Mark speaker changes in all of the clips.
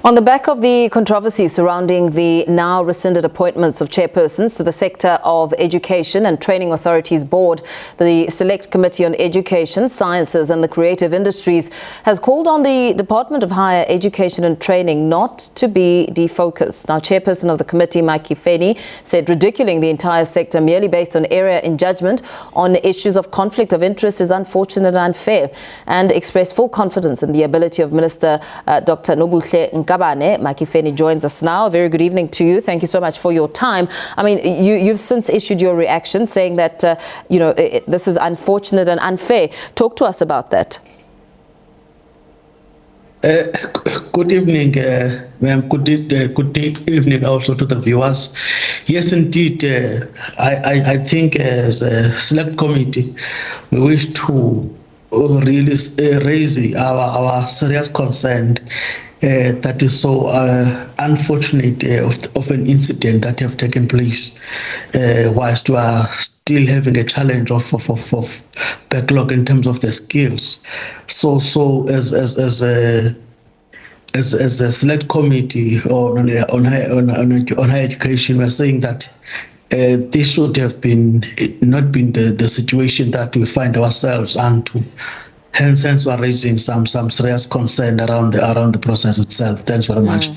Speaker 1: On the back of the controversy surrounding the now rescinded appointments of chairpersons to the Sector of Education and Training Authorities Board, the Select Committee on Education, Sciences and the Creative Industries has called on the Department of Higher Education and Training not to be defocused. Now, chairperson of the committee, Makhi Feni, said ridiculing the entire sector merely based on error in judgment on issues of conflict of interest is unfortunate and unfair, and expressed full confidence in the ability of Minister Dr. Nobuhle Nkabane. Makhi Feni joins us now. A very good evening to you. Thank you so much for your time. I mean, you've since issued your reaction saying that, this is unfortunate and unfair. Talk to us about that.
Speaker 2: Good evening, ma'am. Good evening also to the viewers. Yes, indeed. I think as a select committee, we wish to really raise our serious concern that is so unfortunate of an incident that have taken place whilst we are still having a challenge of backlog in terms of the skills. So as a select committee on higher education, we're saying that this should have not been the situation that we find ourselves into. Hence, we're raising some serious concern around the process itself. Thanks very much.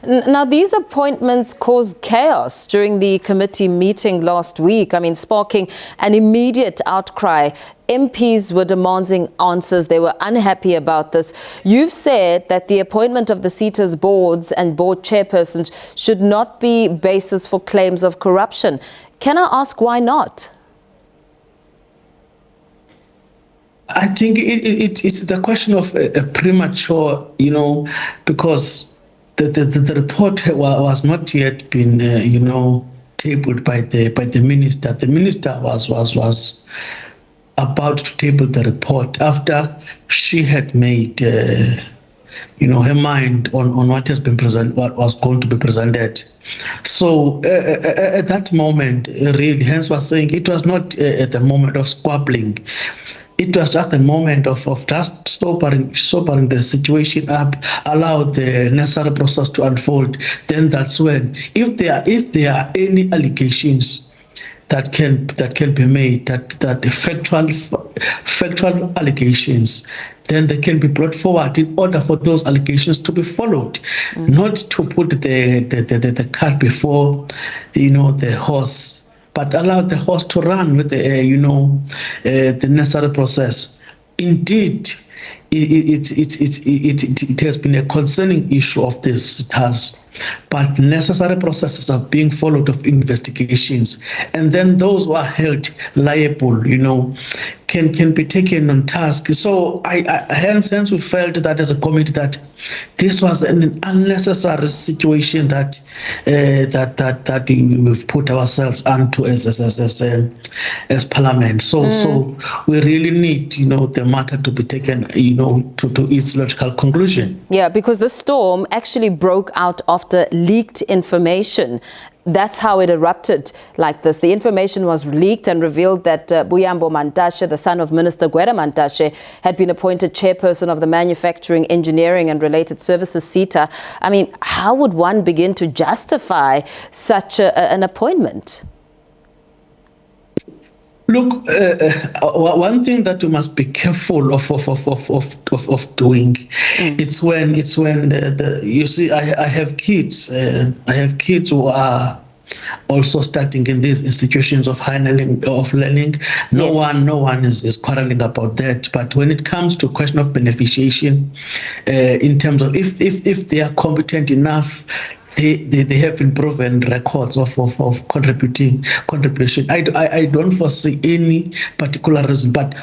Speaker 1: Now, these appointments caused chaos during the committee meeting last week. I mean, sparking an immediate outcry. MPs were demanding answers. They were unhappy about this. You've said that the appointment of the SETA's boards and board chairpersons should not be basis for claims of corruption. Can I ask why not?
Speaker 2: I think it's the question of a premature, because the report was not yet been, tabled by the minister. The minister was about to table the report after she had made, her mind on what has been presented, what was going to be presented. So at that moment, really, hence was saying it was not at the moment of squabbling. It was just a moment of just sobering the situation up, allow the necessary process to unfold. Then that's when, if there are any allegations that can be made, that factual allegations, then they can be brought forward in order for those allegations to be followed, not to put the cart before the horse, but allow the horse to run with the necessary process. Indeed, it has been a concerning issue of this task, but necessary processes are being followed of investigations, and then those who are held liable, can be taken on task. So hence we felt that as a committee that this was an unnecessary situation that we've put ourselves into as Parliament. So we really need the matter to be taken to its logical conclusion.
Speaker 1: Yeah, because the storm actually broke out after leaked information. That's how it erupted like this. The information was leaked and revealed that Buyambo Mantashe, the son of Minister Gwera Mantashe, had been appointed chairperson of the Manufacturing, Engineering and Related Services, SETA. I mean, how would one begin to justify such an appointment?
Speaker 2: Look, one thing that we must be careful of doing, it's when you see, I have kids. I have kids who are also starting in these institutions of higher learning. No one is quarreling about that. But when it comes to question of beneficiation, in terms of if they are competent enough, they have been proven records of contribution. I don't foresee any particular reason, but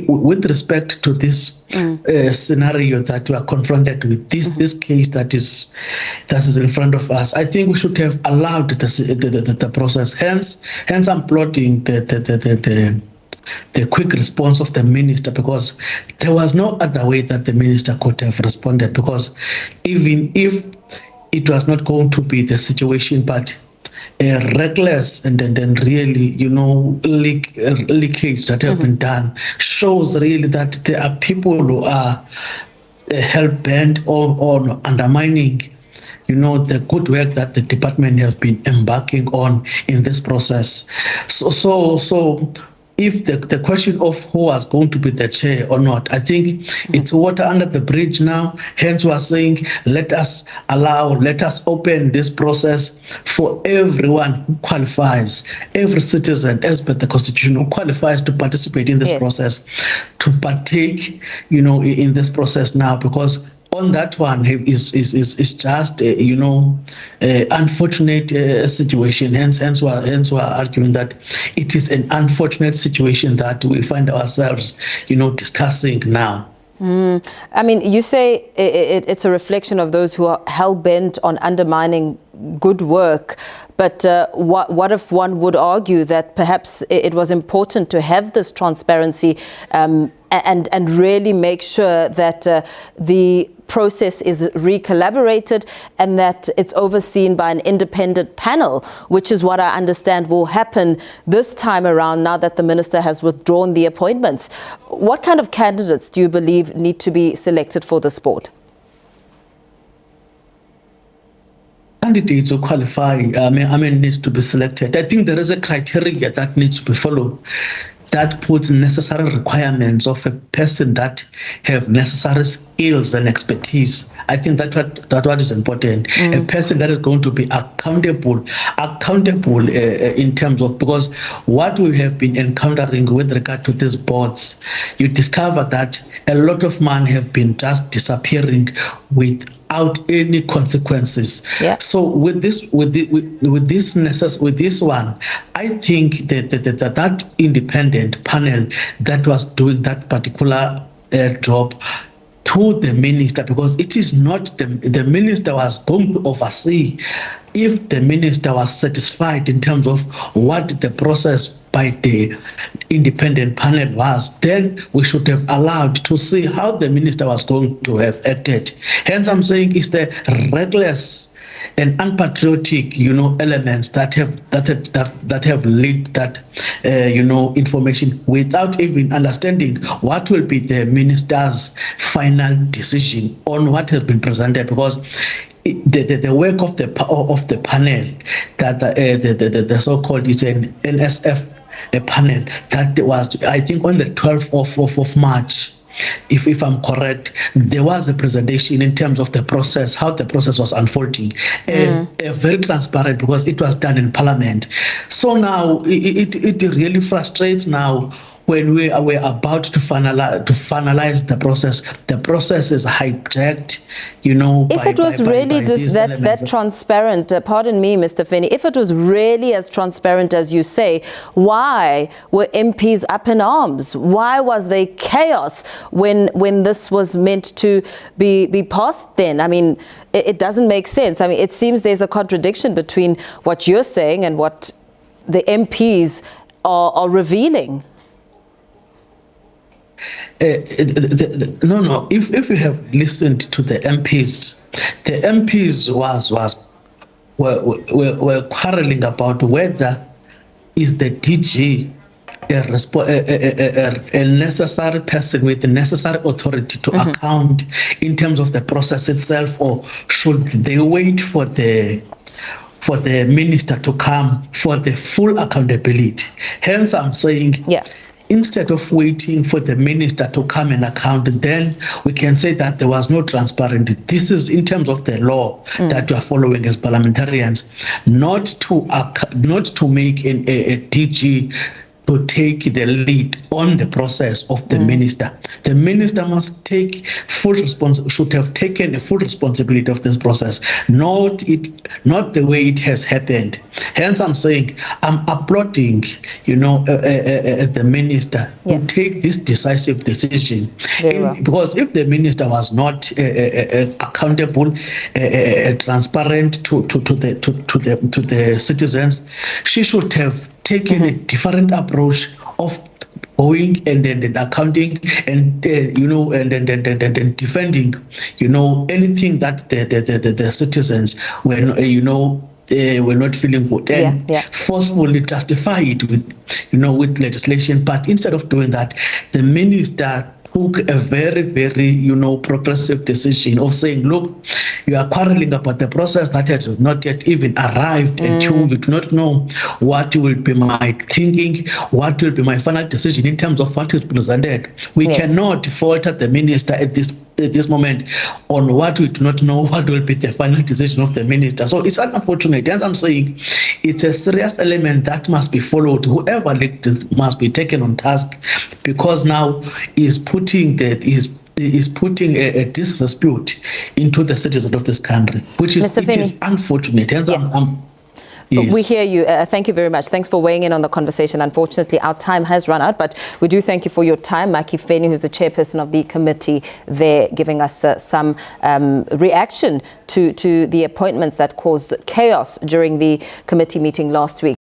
Speaker 2: with respect to this scenario that we are confronted with, this case that is in front of us, I think we should have allowed the process. Hence, I'm applauding the quick response of the minister, because there was no other way that the minister could have responded, because even if it was not going to be the situation, but a reckless and then really, leakage that have been done shows really that there are people who are hell-bent on undermining the good work that the department has been embarking on in this process. So if the question of who was going to be the chair or not, I think it's water under the bridge now. Hence, we are saying, let us open this process for everyone who qualifies, every citizen, as per the Constitution, who qualifies to participate in this process, to partake, in this process now, because on that one is just unfortunate situation. Hence we're arguing that it is an unfortunate situation that we find ourselves discussing now.
Speaker 1: I mean, you say it's a reflection of those who are hell-bent on undermining good work, but what if one would argue that perhaps it was important to have this transparency and really make sure that the process is recollaborated and that it's overseen by an independent panel, which is what I understand will happen this time around now that the minister has withdrawn the appointments. What kind of candidates do you believe need to be selected for this board?
Speaker 2: Candidates who qualify, needs to be selected. I think there is a criteria that needs to be followed that puts necessary requirements of a person that have necessary skills and expertise. I think that what is important. A person that is going to be accountable in terms of, because what we have been encountering with regard to these boards, you discover that a lot of men have been just disappearing without any consequences. Yeah. So with this one, I think that independent panel that was doing that particular job to the minister, because it is not the minister was going to oversee. If the minister was satisfied in terms of what the process by the independent panel was, then we should have allowed to see how the minister was going to have acted. Hence, I'm saying it's the reckless and unpatriotic, elements that have leaked that, information without even understanding what will be the minister's final decision on what has been presented. Because the work of the panel, that the so-called is an NSF panel that was, I think, on the 12th of March. If I'm correct, there was a presentation in terms of the process, how the process was unfolding, very transparent, because it was done in Parliament. So now it really frustrates now when we're about to finalize the process. The process is hijacked,
Speaker 1: If it was really just that transparent, pardon me, Mr. Feni, if it was really as transparent as you say, why were MPs up in arms? Why was there chaos when this was meant to be passed then? I mean, it doesn't make sense. I mean, it seems there's a contradiction between what you're saying and what the MPs are revealing.
Speaker 2: No. If you have listened to the MPs were quarreling about whether is the DG a necessary person with the necessary authority to account in terms of the process itself, or should they wait for the minister to come for the full accountability. Hence, I'm saying, instead of waiting for the minister to come and account, then we can say that there was no transparency. This is in terms of the law that we are following as parliamentarians, not to make a DG to take the lead on the process of the minister. The minister must take should have taken a full responsibility of this process, not the way it has happened. Hence, I'm saying I'm applauding, the minister to take this decisive decision. Because if the minister was not accountable, transparent to the citizens, she should have taken a different approach of going and then accounting and then defending anything that the citizens were not feeling good, and forcefully justify it with legislation. But instead of doing that, the minister took a very, very, progressive decision of saying, look, you are quarreling about the process that has not yet even arrived at you. You do not know what will be my thinking, what will be my final decision in terms of what is presented. We cannot falter the minister at this moment on what we do not know what will be the final decision of the minister. So it's unfortunate. As I'm saying, it's a serious element that must be followed. Whoever leaked it must be taken on task, because now is putting a disrepute into the citizens of this country, which is, is unfortunate. Hence,
Speaker 1: yes. We hear you. Thank you very much. Thanks for weighing in on the conversation. Unfortunately, our time has run out, but we do thank you for your time. Makhi Feni, who's the chairperson of the committee there, giving us some reaction to the appointments that caused chaos during the committee meeting last week.